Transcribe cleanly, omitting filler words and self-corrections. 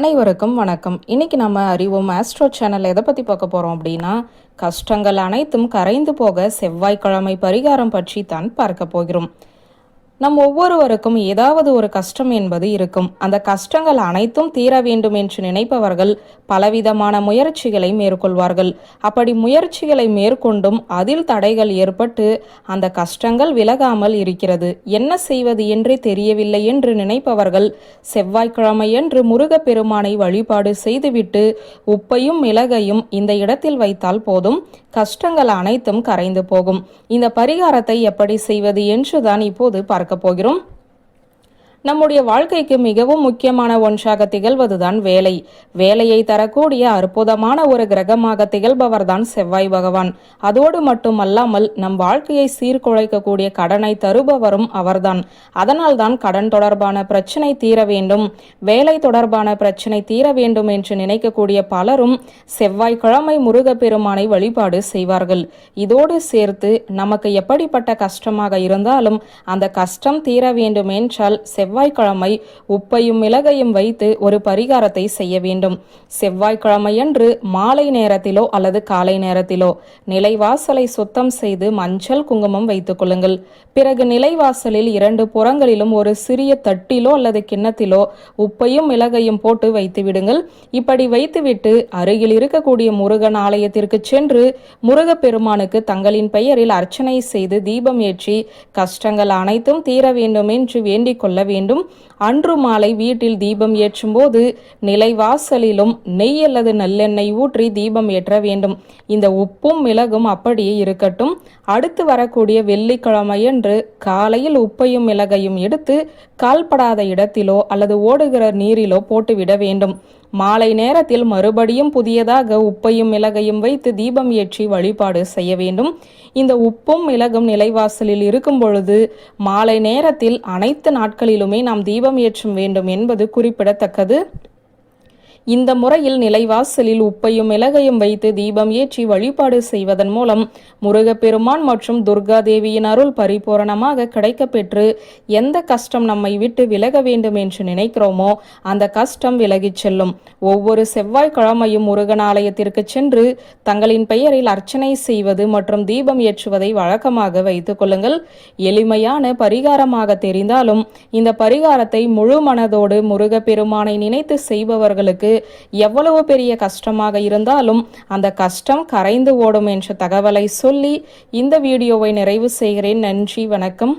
அனைவருக்கும் வணக்கம். இன்னைக்கு நம்ம அறிவோம் ஆஸ்ட்ரோ சேனல் எதை பற்றி பார்க்க போகிறோம் அப்படின்னா, கஷ்டங்கள் அனைத்தும் கரைந்து போக செவ்வாய்க்கிழமை பரிகாரம் பற்றி தான் பார்க்க போகிறோம். நம் ஒவ்வொருவருக்கும் ஏதாவது ஒரு கஷ்டம் என்பது இருக்கும். அந்த கஷ்டங்கள் அனைத்தும் தீர வேண்டும் என்று நினைப்பவர்கள் பலவிதமான முயற்சிகளை மேற்கொள்வார்கள். அப்படி முயற்சிகளை மேற்கொண்டும் அதில் தடைகள் ஏற்பட்டு அந்த கஷ்டங்கள் விலகாமல் இருக்கிறது, என்ன செய்வது என்றே தெரியவில்லை என்று நினைப்பவர்கள் செவ்வாய்க்கிழமையன்று முருகப்பெருமானை வழிபாடு செய்துவிட்டு உப்பையும் மிளகையும் இந்த இடத்தில் வைத்தால் போதும், கஷ்டங்கள் அனைத்தும் கரைந்து போகும். இந்த பரிகாரத்தை எப்படி செய்வது என்றுதான் இப்போது பார்க்க போகிறோம். நம்முடைய வாழ்க்கைக்கு மிகவும் முக்கியமான ஒன்றாக திகழ்வதுதான் வேலை. வேலையை தரக்கூடிய அற்புதமான ஒரு கிரகமாக திகழ்பவர் தான் செவ்வாய் பகவான். அதோடு மட்டுமல்லாமல் நம் வாழ்க்கையை சீர்குலைக்கக்கூடிய கடனை தருபவரும் அவர்தான். அதனால் தான் கடன் தொடர்பான பிரச்சனை தீர வேண்டும், வேலை தொடர்பான பிரச்சனை தீர வேண்டும் என்று நினைக்கக்கூடிய பலரும் செவ்வாய்க்கிழமை முருகப்பெருமானை வழிபாடு செய்வார்கள். இதோடு சேர்த்து நமக்கு எப்படிப்பட்ட கஷ்டமாக இருந்தாலும் அந்த கஷ்டம் தீர வேண்டும் என்றால் செவ்வாய்க்கிழமை உப்பையும் மிளகையும் வைத்து ஒரு பரிகாரத்தை செய்ய வேண்டும். செவ்வாய்க்கிழமையன்று மாலை நேரத்திலோ அல்லது காலை நேரத்திலோ நிலைவாசலை சுத்தம் செய்து மஞ்சள் குங்குமம் வைத்துக் கொள்ளுங்கள். பிறகு நிலைவாசலில் 2 புறங்களிலும் ஒரு சிறிய தட்டிலோ அல்லது கிண்ணத்திலோ உப்பையும் மிளகையும் போட்டு வைத்து விடுங்கள். இப்படி வைத்துவிட்டு அருகில் இருக்கக்கூடிய முருகன் ஆலயத்திற்கு சென்று முருகப்பெருமானுக்கு தங்களின் பெயரில் அர்ச்சனை செய்து தீபம் ஏற்றி கஷ்டங்கள் அனைத்தும் தீர வேண்டும் என்று வேண்டிக் கொள்ள வேண்டும். அன்று மாலை வீட்டில் தீபம் ஏற்றும் போது நிலைவாசலிலும் நெய் அல்லது நல்லெண்ணெய் ஊற்றி தீபம் ஏற்ற வேண்டும். இந்த உப்பும் மிளகும் அப்படியே இருக்கட்டும். அடுத்து வரக்கூடிய வெள்ளிக்கிழமையன்று காலையில் உப்பையும் மிளகையும் எடுத்து கால்படாத இடத்திலோ அல்லது ஓடுகிற நீரிலோ போட்டுவிட வேண்டும். மாலை நேரத்தில் மறுபடியும் புதியதாக உப்பையும் மிளகையும் வைத்து தீபம் ஏற்றி வழிபாடு செய்ய வேண்டும். இந்த உப்பும் மிளகும் நிலைவாசலில் இருக்கும் பொழுது மாலை நேரத்தில் அனைத்து நாட்களிலுமே நாம் தீபம் ஏற்றும் வேண்டும் என்பது குறிப்பிடத்தக்கது. இந்த முறையில் நிலைவாசலில் உப்பையும் மிளகையும் வைத்து தீபம் ஏற்றி வழிபாடு செய்வதன் மூலம் முருகப்பெருமான் மற்றும் துர்கா தேவியின் அருள் பரிபூரணமாக கிடைக்கப்பெற்று எந்த கஷ்டம் நம்மை விட்டு விலக வேண்டும் என்று நினைக்கிறோமோ அந்த கஷ்டம் விலகிச் செல்லும். ஒவ்வொரு செவ்வாய்க்கிழமையும் முருகன் ஆலயத்திற்கு சென்று தங்களின் பெயரில் அர்ச்சனை செய்வது மற்றும் தீபம் ஏற்றுவதை வழக்கமாக வைத்துக் கொள்ளுங்கள். எளிமையான பரிகாரமாக தெரிந்தாலும் இந்த பரிகாரத்தை முழு மனதோடு முருகப்பெருமானை நினைத்து செய்பவர்களுக்கு எவ்வளவு பெரிய கஷ்டமாக இருந்தாலும் அந்த கஷ்டம் கரைந்து ஓடும் என்ற தகவலை சொல்லி இந்த வீடியோவை நிறைவு செய்கிறேன். நன்றி, வணக்கம்.